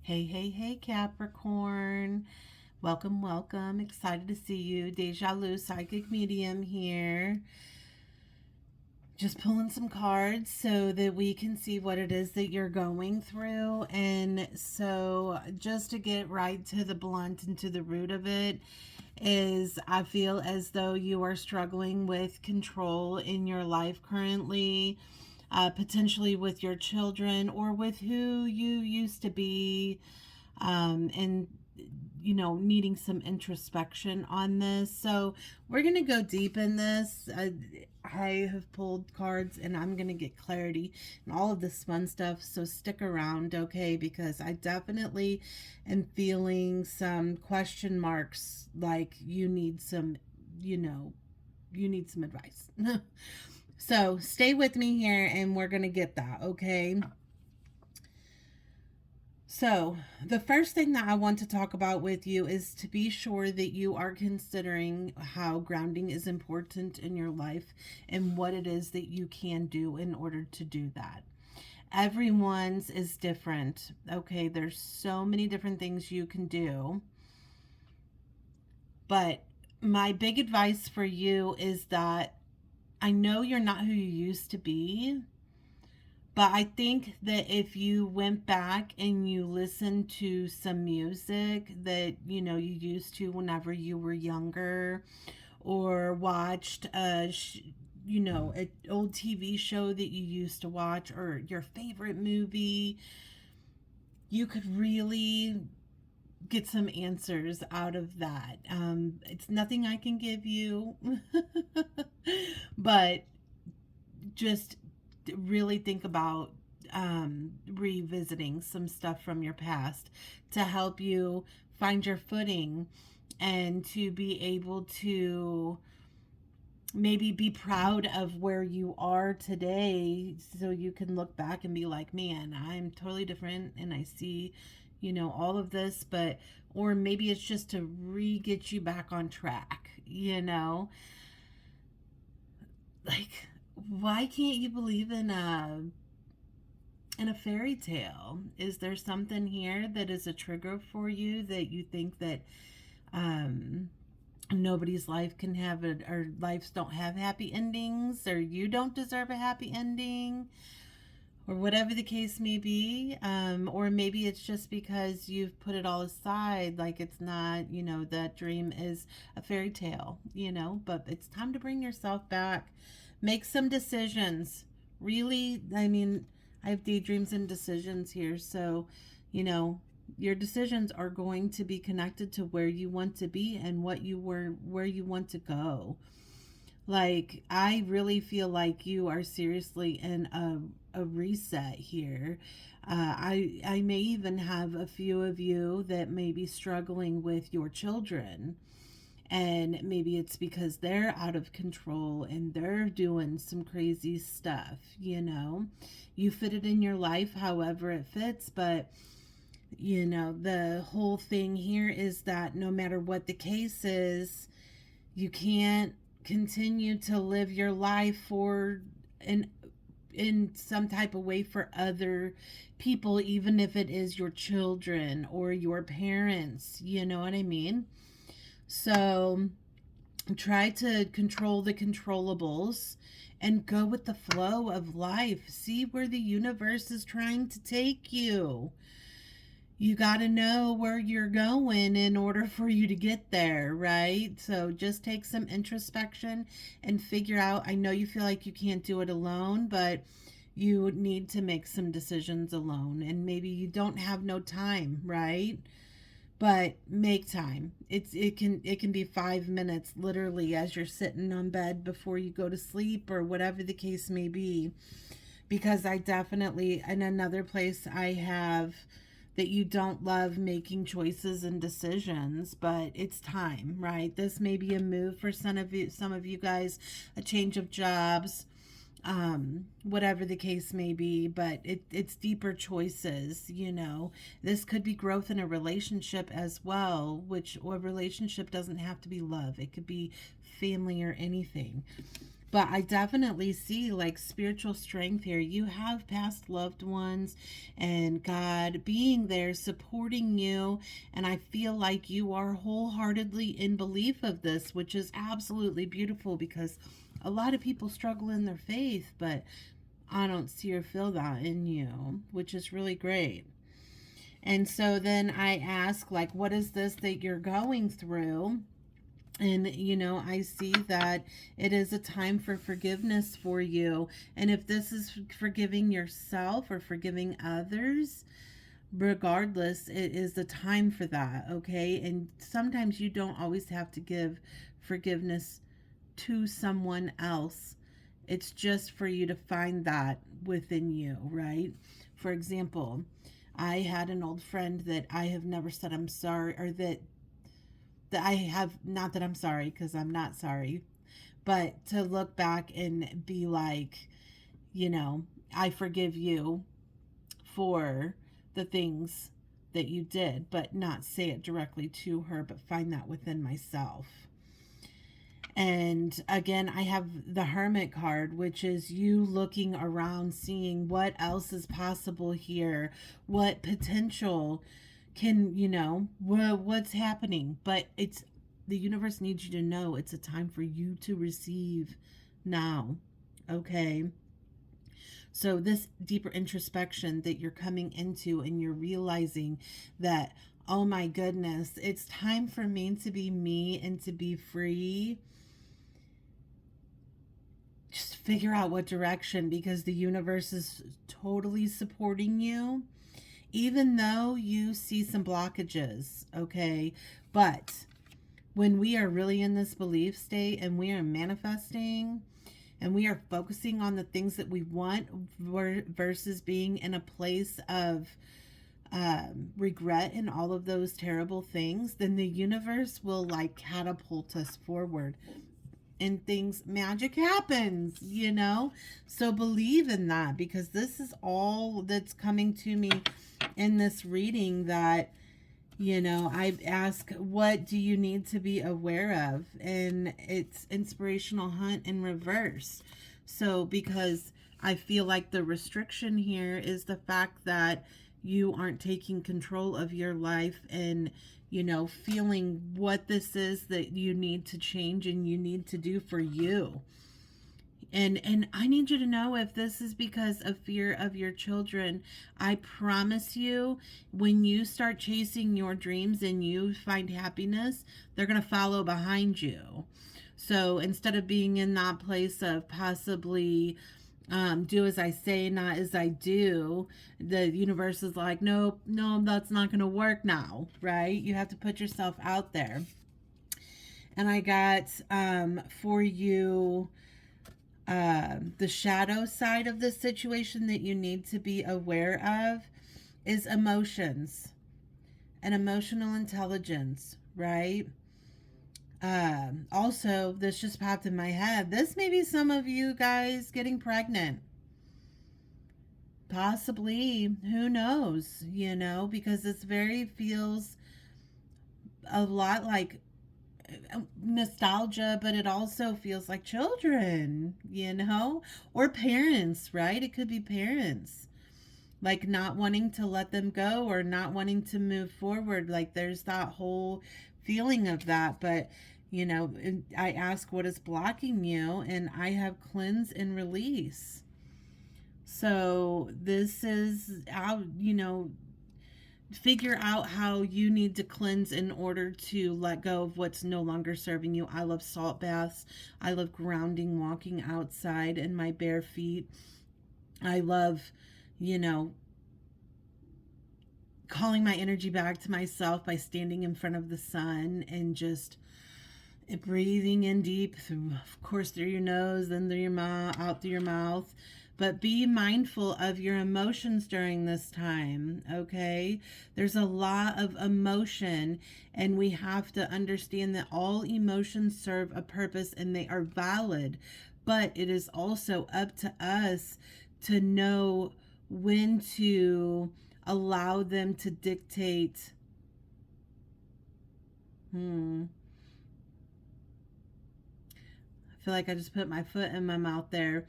Hey, hey, hey, Capricorn. Welcome, welcome. Excited to see you. Deja Lu, Psychic Medium here. Just pulling some cards so that we can see what it is that you're going through. And so, just to get right to the blunt and to the root of it, is I feel as though you are struggling with control in your life currently, potentially with your children or with who you used to be, and needing some introspection on this. So we're going to go deep in this. I have pulled cards and I'm going to get clarity and all of this fun stuff. So stick around, okay? Because I definitely am feeling some question marks, like you need some, you need some advice. So stay with me here and we're going to get that, okay? So, the first thing that I want to talk about with you is to be sure that you are considering how grounding is important in your life and what it is that you can do in order to do that. Everyone's is different. Okay, there's so many different things you can do. But my big advice for you is that I know you're not who you used to be. But I think that if you went back and you listened to some music that, you used to whenever you were younger, or watched an old TV show that you used to watch, or your favorite movie, you could really get some answers out of that. It's nothing I can give you, but just really think about revisiting some stuff from your past to help you find your footing and to be able to maybe be proud of where you are today, so you can look back and be like, man, I'm totally different and I see all of this. But or maybe it's just to get you back on track, like, why can't you believe in a fairy tale? Is there something here that is a trigger for you, that you think that um nobody's life can have it, or lives don't have happy endings, or you don't deserve a happy ending, or whatever the case may be? Or maybe it's just because you've put it all aside, like it's not, that dream is a fairy tale, but it's time to bring yourself back, make some decisions. Really, I mean, I have daydreams and decisions here, so, you know, your decisions are going to be connected to where you want to be and where you want to go. Like, I really feel like you are seriously in a reset here. I may even have a few of you that may be struggling with your children. And maybe it's because they're out of control and they're doing some crazy stuff. You fit it in your life however it fits, but the whole thing here is that no matter what the case is, you can't continue to live your life for in some type of way for other people, even if it is your children or your parents. You know what I mean? So try to control the controllables and go with the flow of life. See where the universe is trying to take you. You got to know where you're going in order for you to get there, right? So just take some introspection and figure out. I know you feel like you can't do it alone, but you need to make some decisions alone. And maybe you don't have no time, right? But make time. It can be 5 minutes, literally, as you're sitting on bed before you go to sleep, or whatever the case may be. Because I definitely, in another place, I have that you don't love making choices and decisions, but it's time, right? This may be a move for some of you guys, a change of jobs, whatever the case may be, but it's deeper choices. This could be growth in a relationship as well, which, or a relationship doesn't have to be love, it could be family or anything. But I definitely see like spiritual strength here. You have past loved ones and God being there supporting you. And I feel like you are wholeheartedly in belief of this, which is absolutely beautiful because a lot of people struggle in their faith, but I don't see or feel that in you, which is really great. And so then I ask, like, what is this that you're going through? And, I see that it is a time for forgiveness for you. And if this is forgiving yourself or forgiving others, regardless, it is the time for that, okay? And sometimes you don't always have to give forgiveness to someone else. It's just for you to find that within you, right? For example, I had an old friend that I have never said I'm sorry, or that I have, not that I'm sorry, because I'm not sorry, but to look back and be like, I forgive you for the things that you did, but not say it directly to her, but find that within myself. And again, I have the Hermit card, which is you looking around, seeing what else is possible here, what potential can, what's happening. But it's the universe needs you to know it's a time for you to receive now. Okay. So, this deeper introspection that you're coming into, and you're realizing that, oh my goodness, it's time for me to be me and to be free. Just figure out what direction, because the universe is totally supporting you, even though you see some blockages, okay? But when we are really in this belief state and we are manifesting and we are focusing on the things that we want versus being in a place of regret and all of those terrible things, then the universe will like catapult us forward and things, magic happens. So believe in that, because this is all that's coming to me in this reading, that I ask, what do you need to be aware of? And it's inspirational hunt in reverse. So because I feel like the restriction here is the fact that you aren't taking control of your life, and feeling what this is that you need to change and you need to do for you. And I need you to know, if this is because of fear of your children, I promise you, when you start chasing your dreams and you find happiness, they're going to follow behind you. So instead of being in that place of possibly do as I say, not as I do, the universe is like, nope, no, that's not going to work now, right? You have to put yourself out there. And I got for you the shadow side of the situation that you need to be aware of is emotions and emotional intelligence, right? Also, this just popped in my head. This may be some of you guys getting pregnant. Possibly, who knows, because this very feels a lot like nostalgia, but it also feels like children, or parents, right? It could be parents, like not wanting to let them go or not wanting to move forward. Like there's that whole feeling of that. But I ask, what is blocking you? And I have cleanse and release. So this is how, figure out how you need to cleanse in order to let go of what's no longer serving you. I love salt baths. I love grounding, walking outside in my bare feet. I love, calling my energy back to myself by standing in front of the sun and just breathing in deep, of course, through your nose, then through your mouth, out through your mouth. But be mindful of your emotions during this time, okay? There's a lot of emotion, and we have to understand that all emotions serve a purpose and they are valid. But it is also up to us to know when to allow them to dictate. I feel like I just put my foot in my mouth there.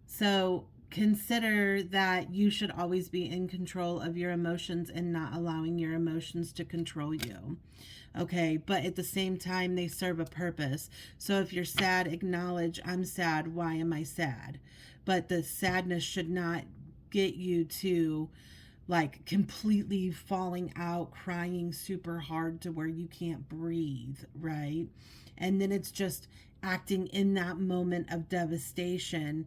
So consider that you should always be in control of your emotions and not allowing your emotions to control you. Okay, but at the same time, they serve a purpose. So if you're sad, acknowledge, I'm sad. Why am I sad? But the sadness should not get you to like completely falling out, crying super hard to where you can't breathe, right? And then it's just acting in that moment of devastation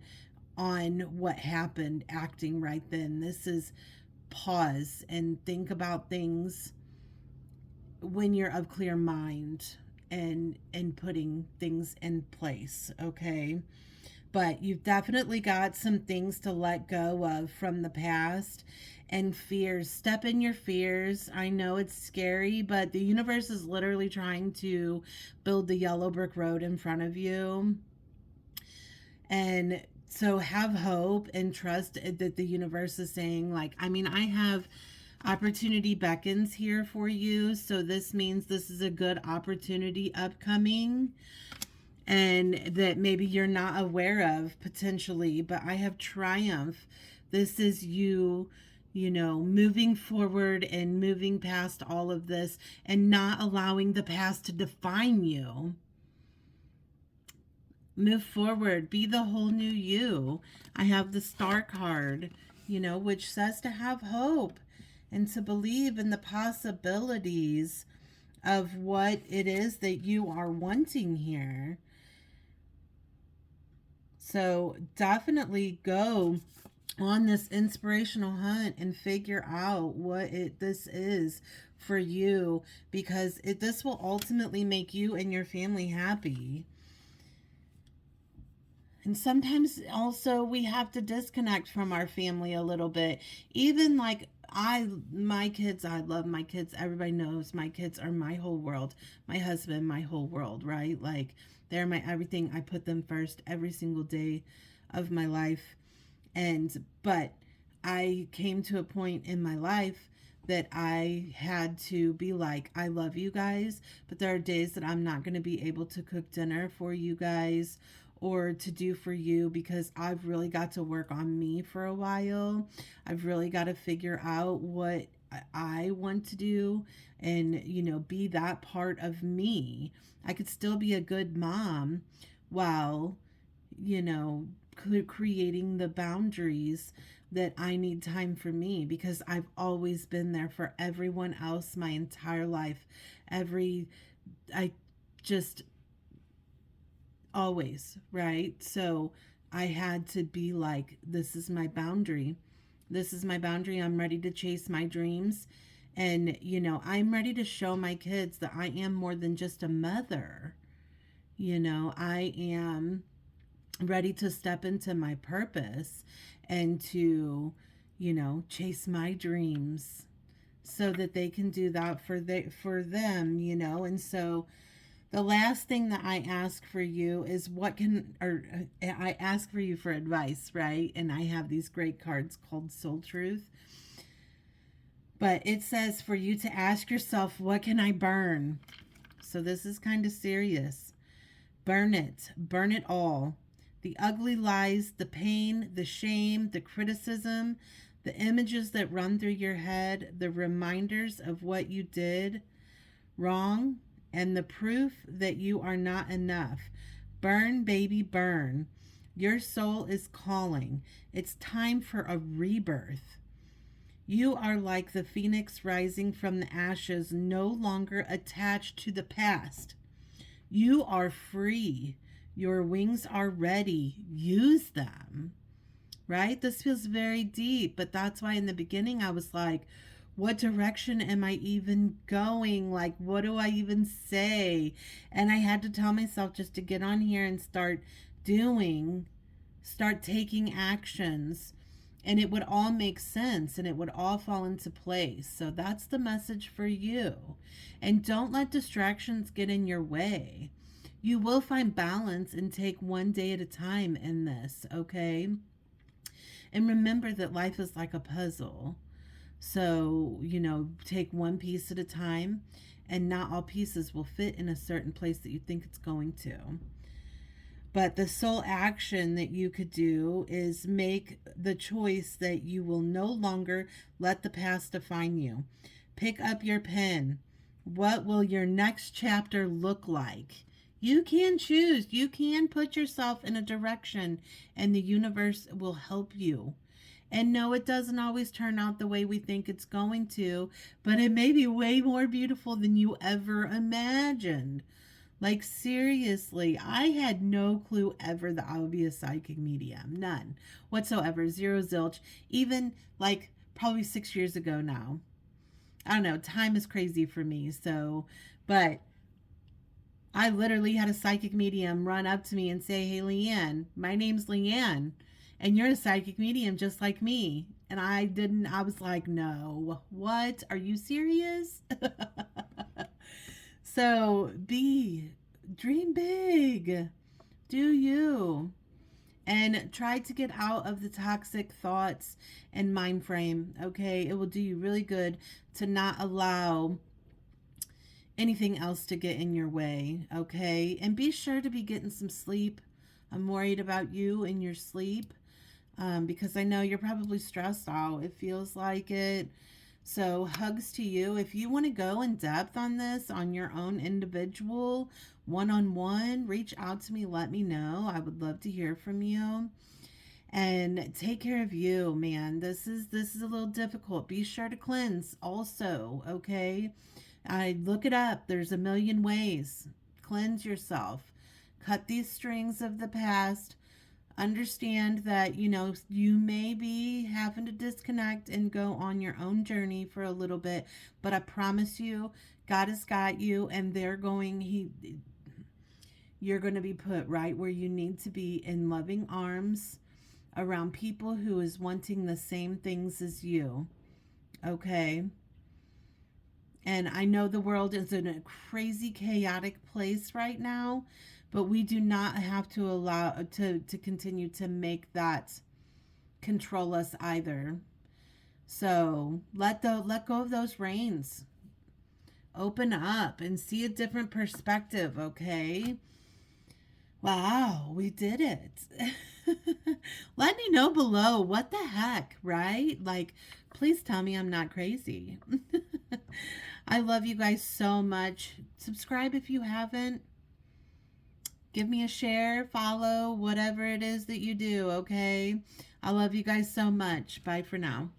on what happened, acting right then. This is pause and think about things when you're of clear mind and putting things in place, okay? But you've definitely got some things to let go of from the past and fears. Step in your fears. I know it's scary, but the universe is literally trying to build the yellow brick road in front of you. And so have hope and trust that the universe is saying, like, I mean, I have opportunity beckons here for you. So this means this is a good opportunity upcoming and that maybe you're not aware of potentially, but I have triumph. This is you, you know, moving forward and moving past all of this and not allowing the past to define you. Move forward, be the whole new you. I have the Star card, you know, which says to have hope and to believe in the possibilities of what it is that you are wanting here. So definitely go on this inspirational hunt and figure out what this is for you, because this will ultimately make you and your family happy. And sometimes also we have to disconnect from our family a little bit. Even like my kids, I love my kids. Everybody knows my kids are my whole world. My husband, my whole world, right? Like they're my everything. I put them first every single day of my life. But I came to a point in my life that I had to be like, I love you guys, but there are days that I'm not going to be able to cook dinner for you guys or to do for you, because I've really got to work on me for a while. I've really got to figure out what I want to do and, you know, be that part of me. I could still be a good mom while, you know, creating the boundaries that I need time for me, because I've always been there for everyone else my entire life. I just always, right? So I had to be like, this is my boundary. This is my boundary. I'm ready to chase my dreams. And, you know, I'm ready to show my kids that I am more than just a mother. You know, I am ready to step into my purpose and to, you know, chase my dreams so that they can do that for them, you know. And so the last thing that I ask for you is I ask for you for advice, right? And I have these great cards called Soul Truth. But it says for you to ask yourself, what can I burn? So this is kind of serious. Burn it all. The ugly lies, the pain, the shame, the criticism, the images that run through your head, the reminders of what you did wrong, and the proof that you are not enough. Burn, baby, burn. Your soul is calling. It's time for a rebirth. You are like the phoenix rising from the ashes, no longer attached to the past. You are free. Your wings are ready. Use them. Right? This feels very deep, but that's why in the beginning I was like, what direction am I even going? Like, what do I even say? And I had to tell myself just to get on here and start taking actions, and it would all make sense and it would all fall into place. So that's the message for you. And don't let distractions get in your way. You will find balance and take one day at a time in this, okay? And remember that life is like a puzzle. So, you know, take one piece at a time, and not all pieces will fit in a certain place that you think it's going to. But the sole action that you could do is make the choice that you will no longer let the past define you. Pick up your pen. What will your next chapter look like? You can choose. You can put yourself in a direction, and the universe will help you. And no, it doesn't always turn out the way we think it's going to, but it may be way more beautiful than you ever imagined. Like, seriously, I had no clue ever that I would be a psychic medium. None whatsoever. Zero zilch. Even like probably 6 years ago now. I don't know. Time is crazy for me. So, but I literally had a psychic medium run up to me and say, "Hey, Leanne, my name's Leanne, and you're a psychic medium just like me." And I was like, "No, what? Are you serious?" So dream big, do you, and try to get out of the toxic thoughts and mind frame. Okay, it will do you really good to not allow anything else to get in your way. Okay, and be sure to be getting some sleep. I'm worried about you and your sleep, because I know you're probably stressed out. It feels like it. So, hugs to you. If you want to go in depth on this on your own individual, one on one, reach out to me. Let me know. I would love to hear from you. And take care of you, man. This is a little difficult. Be sure to cleanse also, okay? I look it up. There's a million ways. Cleanse yourself. Cut these strings of the past. Understand that, you may be having to disconnect and go on your own journey for a little bit, but I promise you, God has got you, and you're going to be put right where you need to be, in loving arms around people who is wanting the same things as you. Okay? And I know the world is in a crazy, chaotic place right now, but we do not have to allow to continue to make that control us either. So let go of those reins. Open up and see a different perspective, okay? Wow, we did it. Let me know below, what the heck, right? Like, please tell me I'm not crazy. I love you guys so much. Subscribe if you haven't. Give me a share, follow, whatever it is that you do, okay? I love you guys so much. Bye for now.